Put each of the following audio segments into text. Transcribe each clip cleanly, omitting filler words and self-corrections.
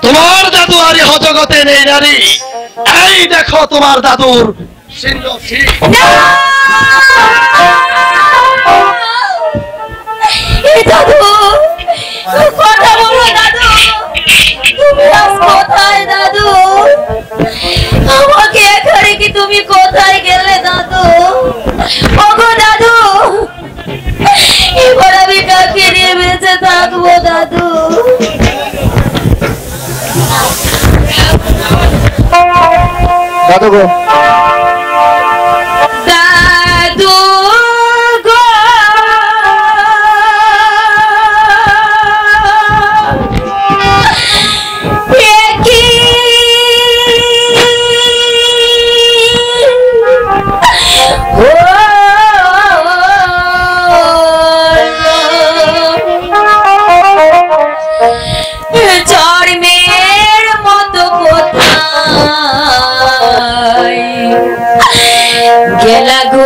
তোমার দাদু আর ইহ জগতে নেই নারী। এই দেখো তোমার দাদুর দাদু কথা বলো দাদু, তুমি আজ কোথায় দাদু? আমাকে একা রেখে তুমি কোথায় গেলে দাদু? ওগো দাদু, এবার আমি কাকে নিয়ে বেঁচে থাকবো দাদু? দাদু গো, দাদু গো, গেলা গো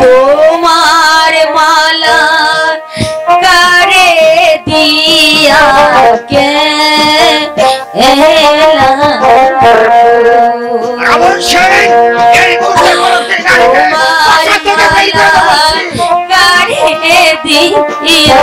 তোমার মালা কারে দিয়া কে কারে দিয়া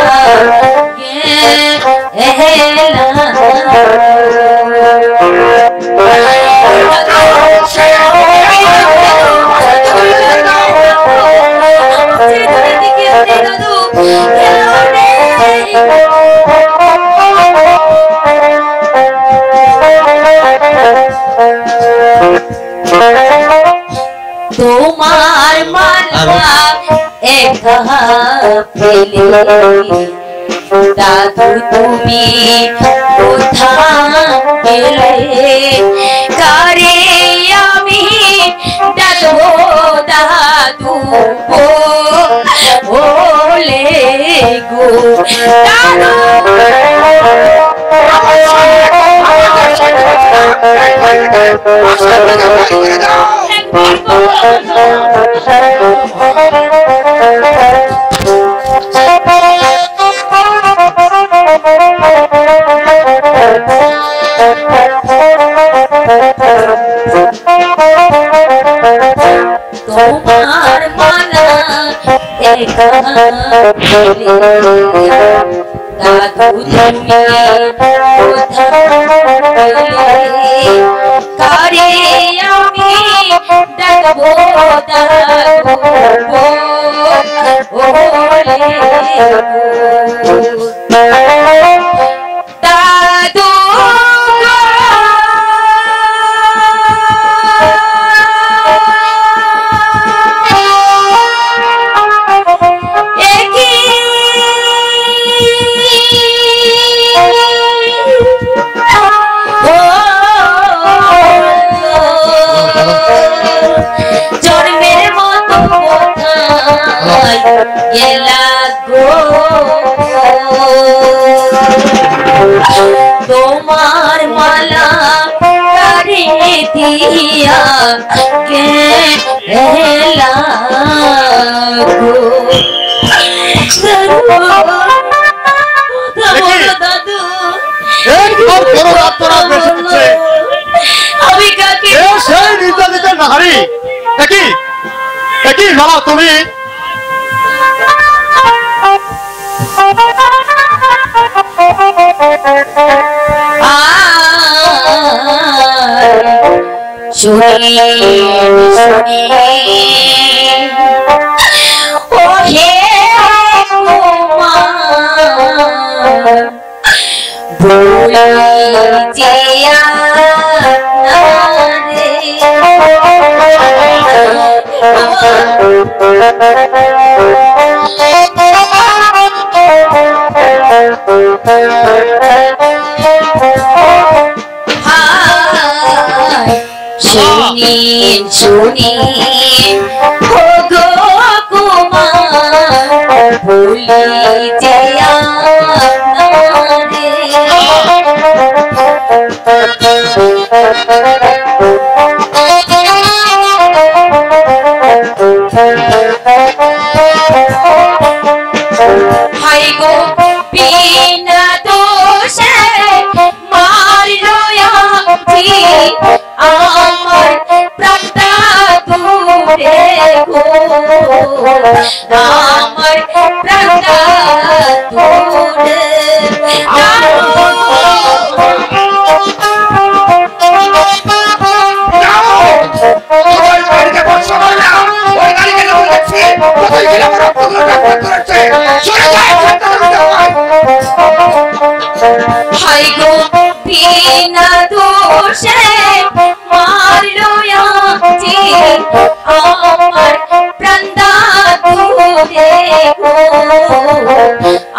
তোমার মালা একা ফেলে দাদু তুমি কোথায় গেলে? কারে আমি ডাকবো দাদু বলে গো দাদু। তোমার মালা একা ফেলে দাদু তুমি কোথায় গেলে? কারে আমি ডাকবো দাদু বলে দাদু জন্মের মতো কোথায় গেলা গো? তোমার মালা কারে দিয়া গেলা গো দাদু। আমি কাকে সেই নির্যাতিতের নারী দেখি দেখি মালা তুমি শুনি শুনি ও হে বলিয়া শুনিন শুনিন ও গো কুমার ভুলি যে আপনারে হাই গো বিনা দোষে মারলো আজি আমার প্রাণদাতুরে গো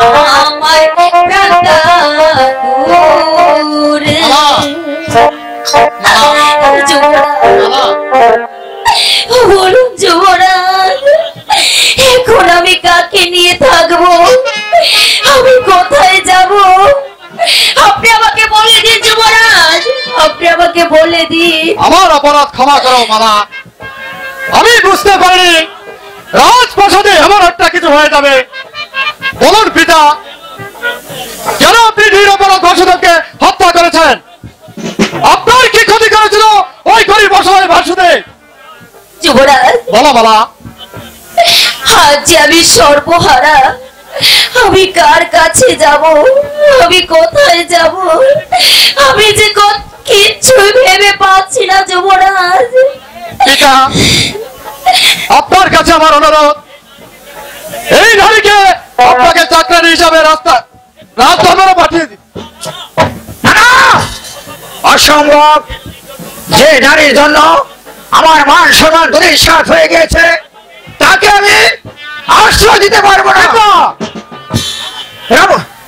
আমার প্রাণদাতুরে বলুন যুবরাজ, এখন আমি কাকে নিয়ে থাকবো, আমি কোথায় যাব? আপনি আমাকে বলে দিন যুবরাজ, আপনি আমাকে বলে দিন। আমার অপরাধ ক্ষমা করো মালা। আমি বুঝতে পারিনি রাজপ্রাসাদে এমন একটা কিছু হয়ে যাবে। বলুন পিতা, কেন আপনি নিরপরাধ বাসুদেবকে হত্যা করেছেন? আপনার কি ক্ষতি করেছিল ওই গরিব অসহায় বাসুদেব? যুবরাজ, বলো মালা। আজ যে আমি সর্বহারা, আমি কার কাছে যাব, আমি কোথায় যাব, আমি যে কিচ্ছু ভেবে পাচ্ছি না যুবরাজ। পিতা, আপনার কাছে আমার অনুরোধ, এই নারীকে আপনাকে চাকরানি হিসাবে রাজধর্মে পাঠিয়ে দিন। অসম্ভব। যে নারীর জন্য আমার মান সম্মান ধূলিসাৎ হয়ে গেছে, তাকে আমি আশ্রয় দিতে পারবো না।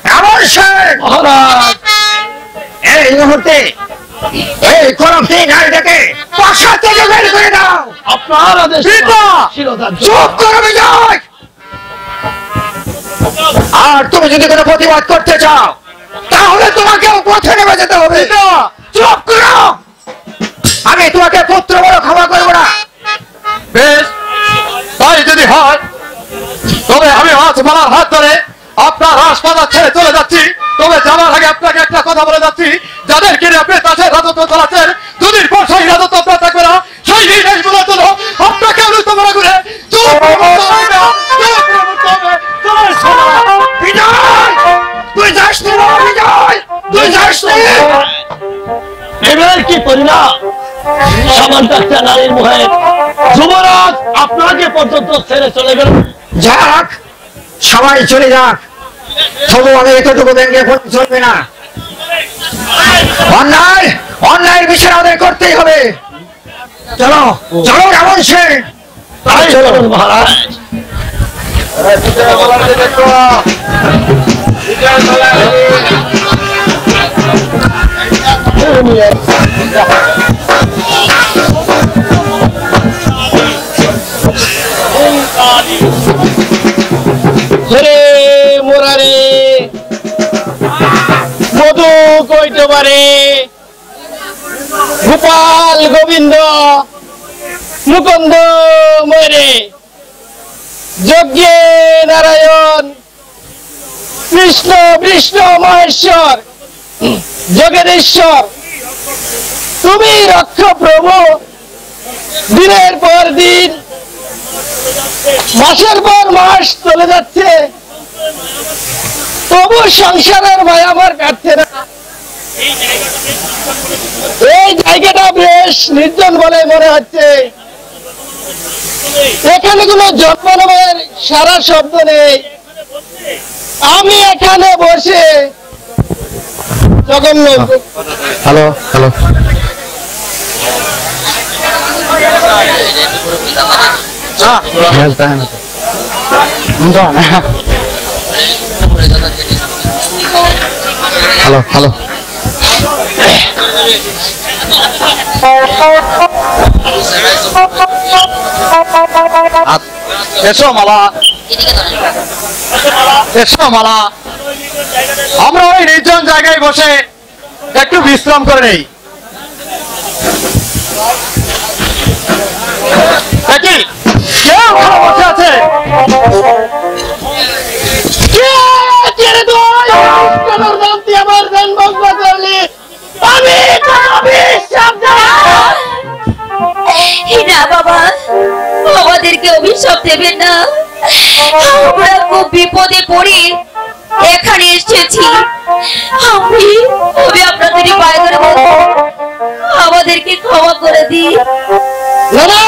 রাবণ সেন, মহারাজ, এই মুহূর্তে এই কলঙ্কি নারীটাকে প্রাসাদ থেকে বের করে দাও। আপনার আদেশ পিতা! শিরোধার্য। চুপ করো বিজয়। আর তুমি যদি কোনো প্রতিবাদ করতে চাও, তাহলে তোমাকেও পথে নেমে যেতে হবে। চুপ করো, আমি তোমাকে পুত্র বড় ক্ষমা করবো না। বেশ, তাই যদি হয় তবে আমি আজ মালার হাত ধরে আপনার হাসপাতাল ছেড়ে চলে যাচ্ছি। তবে যাওয়ার আগে আপনাকে একটা কথা বলে যাচ্ছি, যাদের কিনে আপনি তাদের রাজত্ব চালাচ্ছেন, দুদিন পর সেই রাজত্ব আপনার থাকবে না। সেই দেশগুলোর জন্য আপনাকে অনুষ্ঠ করা করে বিজয়, তুই যাস নি বাবা, বিজয়, তুই যাস নি। এবার কি পরিণাম? সামান্য একটা নারীর মুখে যুবরাজ আপনাকে পর্যন্ত ছেড়ে চলে গেল। যাক, সবাই চলে যাক, তবু আমি এতটুকু ভেঙে পড়তে চলবে না। অন্যায় অন্যায়ের বিচার আমাদের করতেই হবে। চলো চলো রাবণ সেন, তাই চলুন মহারাজ। হরে মোরারে মধু কইতে পারে, গোপাল গোবিন্দ মুকুন্দ মরে, যজ্ঞে নারায়ণ কৃষ্ণ বিষ্ণু মহেশ্বর জগদীশ্বর, তুমি রক্ষ প্রভু। দিনের পর দিন, মাসের পর মাস চলে যাচ্ছে, তবু সংসারের ভয় আমার কাটছে না। এই জায়গাটা বেশ নির্জন বলে মনে হচ্ছে। এখানে কোনো জন্মনামের সারা শব্দ নেই। আমি এখানে বসে জঘন্য হ্যালো হ্যালো হ্যালো হ্যালো এসো মালা, এসো মালা, আমরা ওই নির্জন জায়গায় বসে একটু বিশ্রাম করে নেই। দেখি কেউ ওখানে বসে আছে? আমার জন্মগ্ন করলি, আমি না বাবা, আমাদেরকে অভিশাপ দেবেন না। আমরা খুব বিপদে পড়ে এখানে এসেছি। আমি আপনাদের পায়ে ধরে বলবো, আমাদেরকে ক্ষমা করে দিন। না,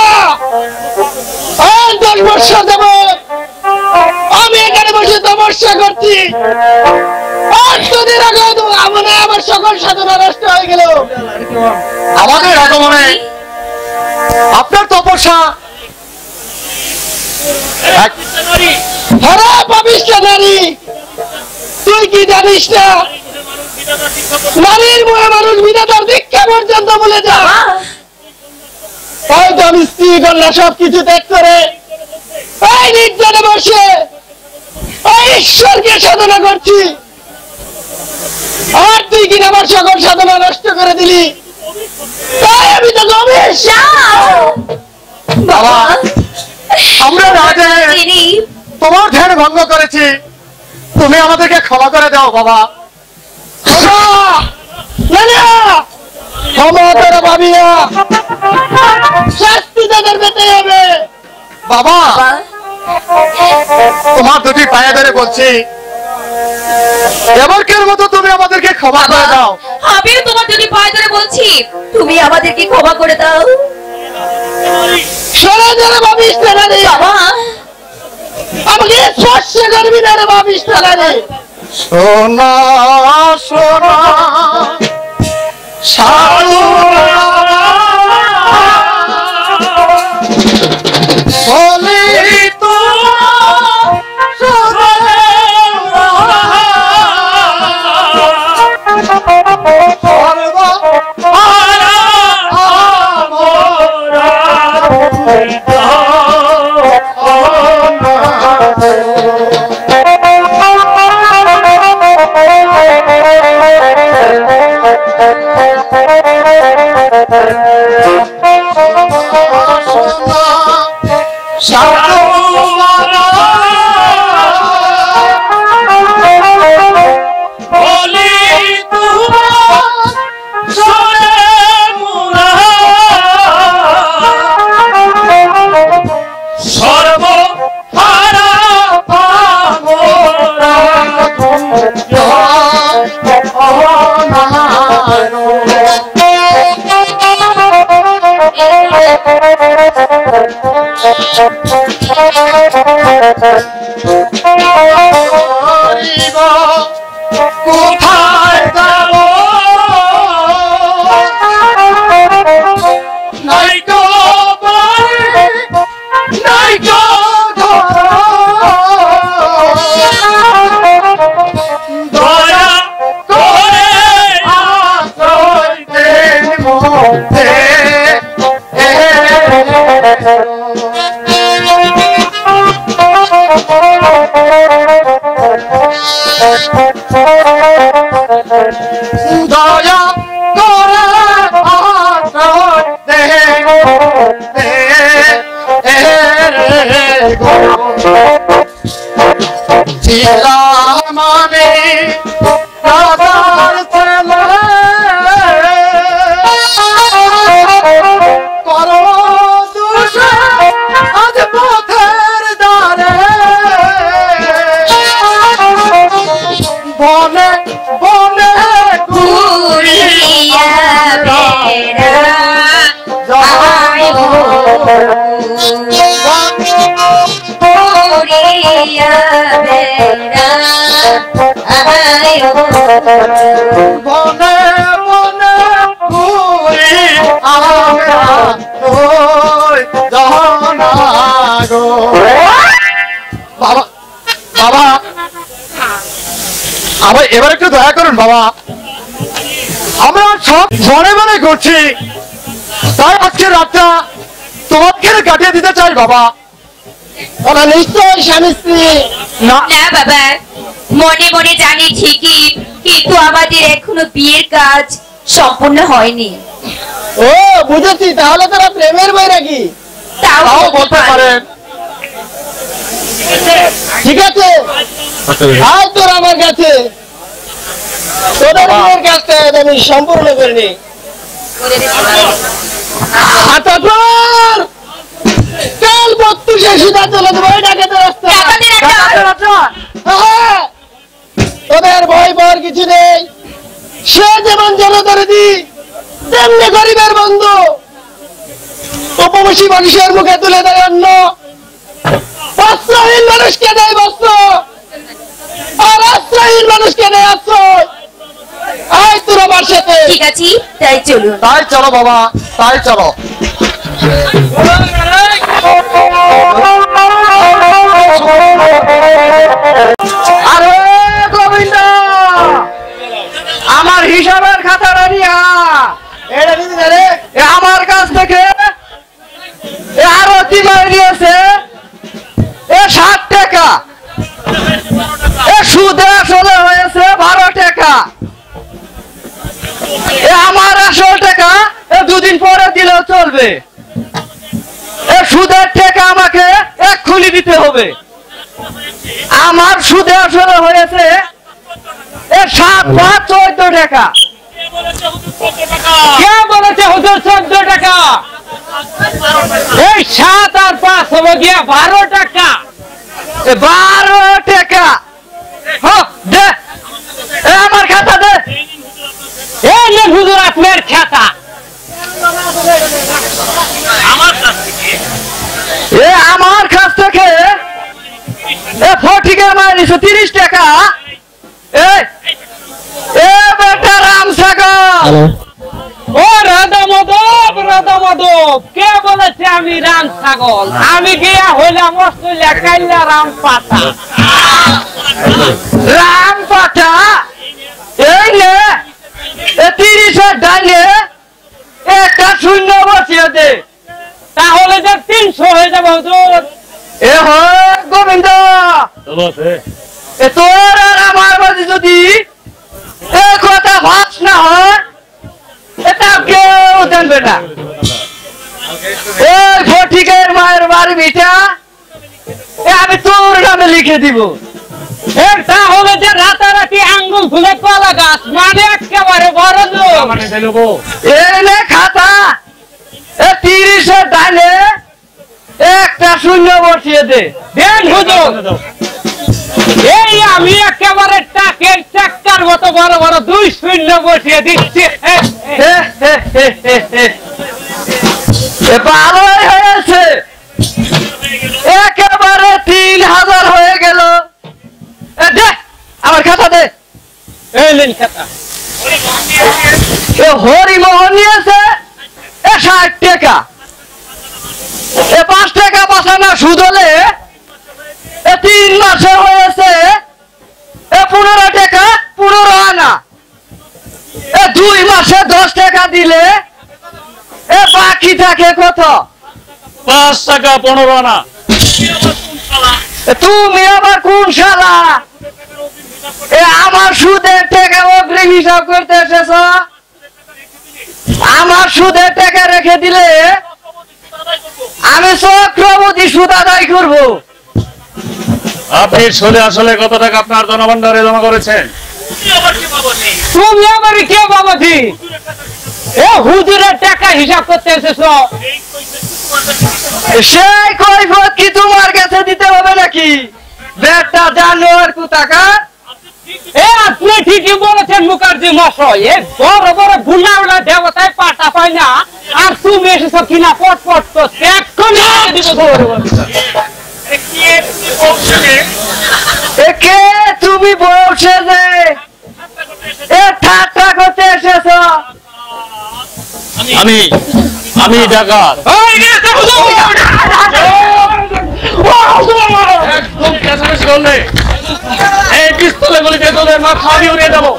10 বছর দেব আমি এখানে বসে তপস্যা করছি, আর তোদের আগমনে আমার সকল সাধনা নষ্ট হয়ে গেল। আমাদের আগমনে আপনার তপস্যা হরে পাপিষ্ঠ নারী, তুই কি জানিস না নারীর মুখে মানুষ বিধাতার দীক্ষা পর্যন্ত বলে যা। হয়তো আমি স্ত্রী কন্যা সবকিছু ত্যাগ করে এই নির্জনে বসে এই ঈশ্বরকে সাধনা করছি, আর তুই কিনা আমার সকল সাধনা নষ্ট করে দিলি। তাই আমি তো গভীর বাবা, আমরা রাজে যিনি তোমার ধ্যান ভঙ্গ করেছি, তুমি আমাদেরকে ক্ষমা করে দাও বাবা। ক্ষমা করে পাবি না, শাস্তি তাদের পেতে হবে। বাবা, তোমার দুটি পায়ে ধরে বলছি, এবারকের মতো তুমি আমাদেরকে ক্ষমা করে দাও। আমিও তোমার যদি পায়ে ধরে বলছি, তুমি আমাদেরকে ক্ষমা করে দাও। সরে যারা ভাবিস না রে, বাবা, আমাকে স্পর্শ করবি না রে ভাবিস না রে। সোনা সোনা সাধু বলি তো কোথায় যাব নাই গো নাই গো দয়া করে আশ্রয় দেন মধ্যে দয়া করে আশ্রয় দেন ছিলাম আমি রাজার ছেলে, করো দোষে আজ পথের দ্বারে, বনে বনে ঘুরিয়া বেড়া ঘুরিয়া বেড়া বনে বনে ঘুরি আমরা তোর দহনা গো। বাবা বাবা, আবার এবার একটু দয়া করুন বাবা, আমরা সব মনে মনে করছি, তাই আজকে রাতটা তোমাকে কাটিয়ে দিতে চাই বাবা। ওরা নিশ্চয় স্বামী স্ত্রী। না না বাবা, মনে মনে জানি ঠিকই, কিন্তু আমাদের এখনো বিয়ের কাজ সম্পূর্ণ হয়নি। ও বুঝেছি, তাহলে তোরা প্রেমের বৈরাগী। তাও বলতে পারেন। ঠিক আছে, আয় তোর আমার কাছে, তোদের বিয়ের কাজটা আমি সম্পূর্ণ করিনি। কাল 32 সিধা চলে দেবো ডাকাতের রাস্তা। তোদের ভয় পাওয়ার কিছু নেই, সে যেমন জনদরদি তেমনি গরিবের বন্ধু, উপবাসী মানুষের মুখে তুলে দেয় অন্ন, বস্ত্রহীন মানুষকে দেয় বস্ত্র, আর আশ্রয়হীন মানুষকে দেয় আশ্রয়। আয় তোর আমার সাথে। ঠিক আছে, তাই চলুন। তাই চলো বাবা, তাই চলো। আরে গোবিন্দ, আমার হিসাবের খাতাটা নিয়া এটা দিদি না রে। আমার কাছ থেকে আরো কি মারি নিয়েছে 60 টাকা। সুদে আসলে হয়েছে 12 টাকা। আমার আসল টাকা 2 দিন পরে দিলেও চলবে। সুদের টাকা আমাকে এক্ষুনি দিতে হবে। আমার সুদে আসলে হয়েছে 7 5 14 টাকা। কে বলেছে হুজুর 14 টাকা? এই 7 আর 5 হবে গিয়া 12 টাকা। 12 টাকা। দে আমার খাতা দে। এই যে হুজুর আপনার খাতা। আমার কাছ থেকে ফটিকে মারিস 30 টাকা। বেটা রাম সাগর, ও রাধা মাধব, রাধা মাধব, কে বলেছে আমি রাম ছাগল? আমি গিয়া হইলাম অস্ট্রেলিয়া কাইল্লা রাম পাতা। রাম পাঠা। এই নে 30-এর ডাইনে একটা শূন্য বসিয়ে দে। তাহলে যে 300 হয়ে যাবে হুজুর। গোবিন্দ, তোর আর আমার মাঝে যদি কথা ভাস না হয়, এটা কেউ জানবে না। এই ফটিকের মায়ের বাড়ি মিটা আমি তোর নামে লিখে দিব। তাহলে যে রাতারাতি আঙ্গুল ফুলে কলা গাছ, মানে একেবারে বড় লোক। এই নে খাতা, 30-এর ডাইনে একটা শূন্য বসিয়ে দে। দেন হুজুর। এই আমি একেবারে টাকের চাক্কার মতো বড় বড় 2 শূন্য বসিয়ে দিচ্ছি। ভালোই হয়েছে, একেবারে 3000 হয়ে গেল। দে আমার খাতা দে। এই নিন খাতা। হরিমোহন নিয়েছে 60 টাকা। 5 টাকা বাঁচানো সুদ হলে 3 মাসে হয়েছে 15 টাকা 15 আনা। 2 মাসে 10 টাকা দিলে বাকি থাকে কত? 5 টাকা 15 আনা। তুমি আবার কোন শালা? আমার সুদের টাকা অগ্রিম হিসাব করতে এসেছ? আমার সুদের টাকা রেখে দিলে আমি চক্রবর্তী সুদ আদায় করবো। আপনি সুদে আসলে কত টাকা আপনার জনভান্ডারে জমা করেছেন? তুমি আমার কে বাবাজি? হুজুরের টাকা হিসাব করতে এসেছো? সেই কৈফত কি তোমার কাছে দিতে হবে নাকি? বেটা জানোয়ার কোথাকার। আপনি ঠিকই বলেছেন মুখার্জি মশাই। বড় বড় বুলাওলা দেবতায় পাটা পায় না, আর তুমি এসেছো কিনা পট পট করতে। এক্ষুনি দিব কে তুমি বলছে যে ঠাট্টা করতে এসেছ? আমি ডাকাত। একদম চেঁচামেচি করলে এই পিস্তলে গুলিতে তোদের মাথা আমি উড়িয়ে দেবো।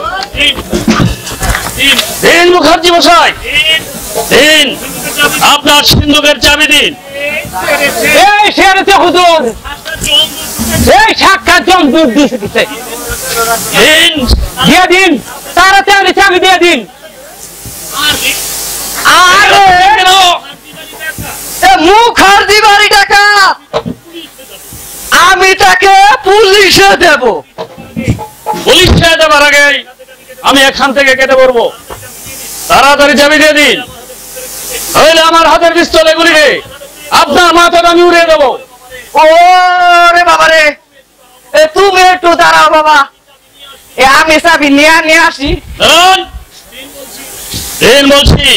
দিন মুখার্জি মশাই, দিন আপনার সিন্ধুকের চাবি দিন। এই সেরেছে হুজুর, এই সাক্ষাৎ জম দুধ দিছে দিন দিয়ে দিন, তাড়াতাড়ি চাবি দিয়ে দিন। আরে মুখার্জি বাড়ি টাকা আমি তাকে পুলিশে দেব। পুলিশ দেবার আগে আমি এখান থেকে কেটে পড়বো। তাড়াতাড়ি চাবি দিয়ে দিন, নইলে আমার হাতের পিস্তল এগুলিকে আপনার মাথাটা আমি উড়িয়ে দেবো। ওরে বাবা রে, তুমি একটু দাঁড়াও বাবা, আমি চাবি নিয়ে আসি। দাঁড়ান, দিন বলছি।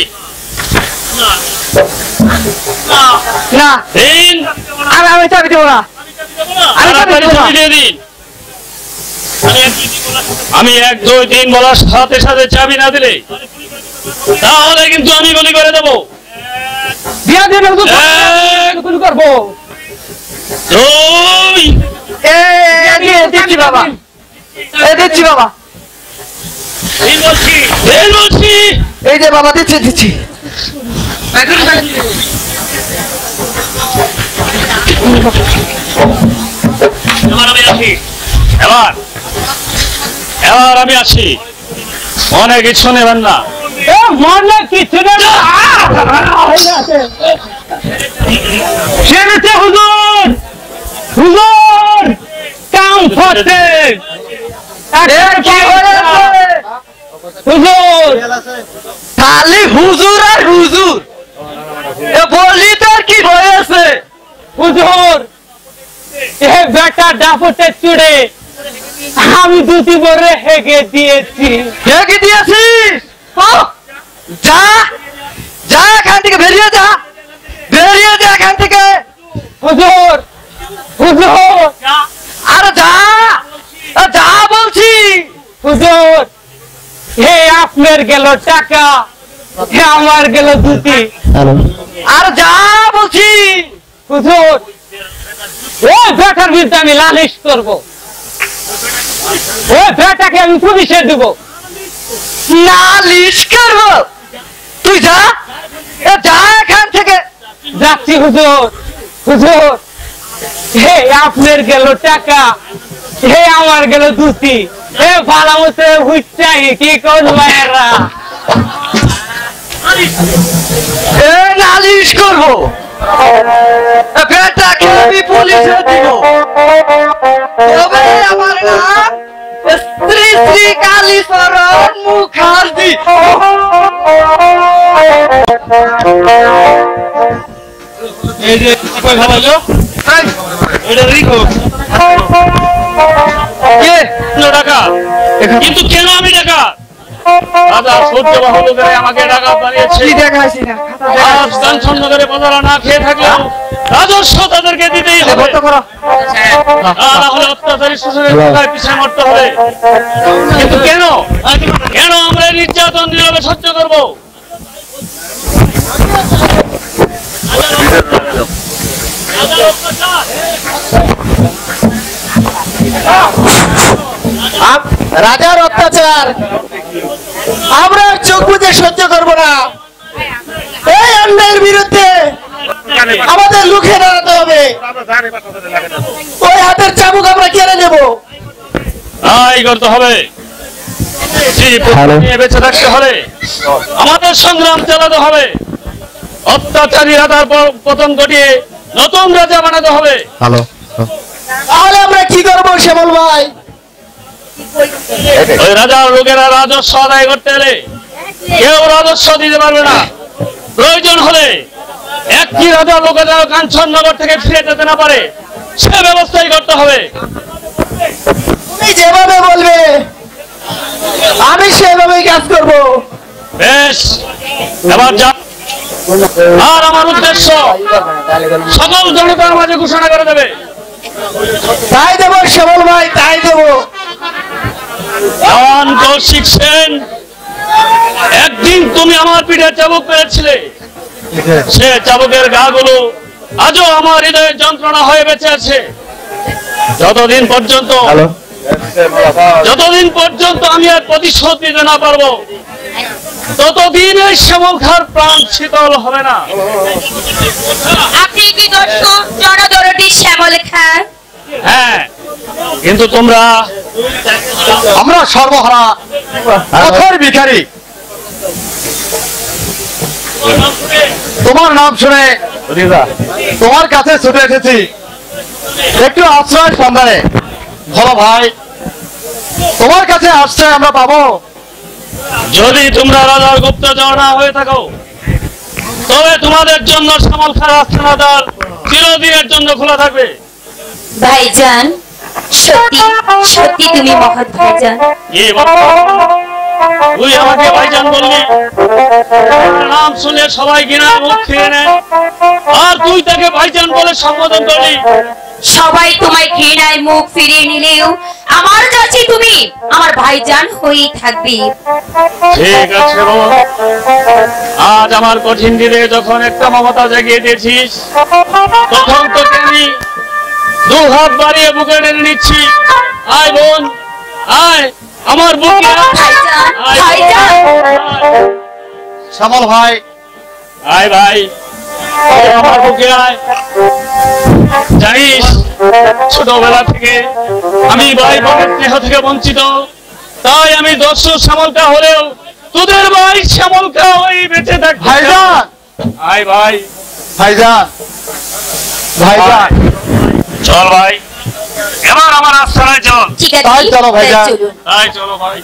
না দিন আমি চাবি দেবো না। তাড়াতাড়ি ছবি দিয়ে দিন। আমি 1 2 3 বলার সাথে সাথে চাবি না দিলে তাহলে কিন্তু আমি গুলি করে দেবো। দিয়া দিন গুলি করবো। 2 দিচ্ছি বাবা, দিচ্ছি বাবা, বলছি এই যে বাবা দিচ্ছি দিচ্ছি। এবার আমি আসি। অনেক কিছু নেবেন না। মনে কিছু না হুজুর, হুজুর কাম করতে হুজুর, খালি হুজুর আর হুজুর, বলি তোর কি হয়েছে? হুজুর এ বেটা ডাফতে চুড়ে আমি দুটি বরে হেগে দিয়েছি। হেগে দিয়েছিস? যা যা, এখান থেকে বেরিয়ে যা, বেরিয়ে যা এখান থেকে। হুজুর, হুজুর আরে যা, যা বলছি। হুজুর হে আপনার গেল টাকা, হে আমার গেল দুটি। আর যা বলছি। হুজুর ওই বেটার বিরুদ্ধে আমি লালিশ করবো, ওই বেটাকে আমি পুলিশে দেব। নালিশ করবো? তুই যা, যা এখান থেকে। যাচ্ছি হুজুর। হুজুর হে আপনার গেল টাকা, হে আমার গেল দুটি। হে ভালো মতো হুইচাই কি করবো এরা? নালিশ করবো, বেটাকে আমি পুলিশে দিব। তবে আমার নাম শ্রী শ্রী কালীচরণ মুখার্জি। এই যে ভালো এটা রিখো টাকা, কিন্তু কেন আমি টাকা? রাজা সহ্য বাহুল্য করে আমাকে টাকা বানিয়েছে। দেখাইছি না আজ কাঞ্চন নগরে প্রজারা না খেয়ে থাকলেও রাজস্ব তাদেরকে দিতেই হবে। না হলে অত্যাচারী শোষণের কথায় পিছিয়ে মরতে হবে। কিন্তু কেন কেন আমরা এই নির্যাতন নীরবে সহ্য করবো? রাজার অত্যাচার আমরা চোখ বুঝে সহ্য করবো না। এই অন্যায়ের বিরুদ্ধে আমাদের লুকে দাঁড়াতে হবে। ওই হাতের চাবুক আমরা কেড়ে নেব। তাই করতে হবে। নিয়ে বেঁচে থাকতে হলে আমাদের সংগ্রাম চালাতে হবে। অত্যাচারী রাজার পতন ঘটিয়ে নতুন রাজা বানাতে হবে। তাহলে আমরা কি করবো শ্যামল ভাই? ওই রাজার লোকেরা রাজস্ব আদায় করতে এলে কেউ রাজস্ব দিতে পারবে না। প্রয়োজন হলে একটি রাজা লোকেরা কাঞ্চননগর থেকে ফিরে যেতে না পারে সে ব্যবস্থাই করতে হবে। তুমি যেভাবে বলবে আমি সেভাবেই কাজ করব। বেশ, এবার যা। আর আমার উদ্দেশ্য সকল জনতার মাঝে ঘোষণা করে দেবে। তাই দেবো শ্যামল ভাই, তাই দেবো। দেওয়ান কৌশিক সেন, একদিন তুমি আমার পিঠে চাবুক পেয়েছিলে। সে চাবুকের গা গুলো আজও আমার হৃদয়ের যন্ত্রণা হয়ে বেঁচে আছে। যতদিন পর্যন্ত আমি আর প্রতিশোধ নিতে না পারবো ততদিন এই শ্যামল খার প্রাণ শীতল হবে না। আপনি কি দর্শক জনদরদি শ্যামল খা? হ্যাঁ, কিন্তু আমরা সর্বহারা পথের ভিখারি। তোমার নাম শুনে তোমার কাছে ছুটে এসেছি একটু আশ্রয় সন্ধানে। ভালো ভাই, তোমার কাছে আশ্রয় আমরা পাবো? যদি তোমরা রাজার গুপ্তচর না হয়ে থাকো তবে তোমাদের জন্য শ্যামল খার আস্থানাদার চিরদিনের জন্য খোলা থাকবে। ভাইজান, সত্যি সত্যি তুমি মহৎ ভাইজান। তুই আমাকে ভাইজান বললি, নাম শুনে সবাই ঘৃণা মুখ ফিরে নেয়, আর তুই তাকে ভাইজান বলে সম্বোধন করলি। সবাই তোমায় ঘৃণায় মুখ ফিরিয়ে নিলেও আমার কাছে তুমি আমার ভাইজান হয়েই থাকবে। ঠিক আছে বোন, আজ আমার কঠিন দিনে যখন একটা মমতা জাগিয়ে দিয়েছিস, তখন তোকে আমি 2 হাত বাড়িয়ে বুকে টেনে নিচ্ছি। আয় বোন, আয় আমার বুকে আয়। ভাইজান, আয় ভাইজান। বোন, শ্যামল ভাই, আয় ভাই, আয় আমার বুকে আয়। জানিস, ছোটবেলা থেকে আমি ভাই বোনের স্নেহ থেকে বঞ্চিত, তাই আমি দর্শক শ্যামলকা হলেও তোদের ভাই শ্যামলকা হয়ে বেঁচে থাক। ভাইজান, আয় ভাই, ভাইজান, ভাইজান, চল ভাই, এবার আমার আস্থানায় চল। ঠিক আছে, তাই চলো ভাইজান। চলুন। তাই চলো ভাই।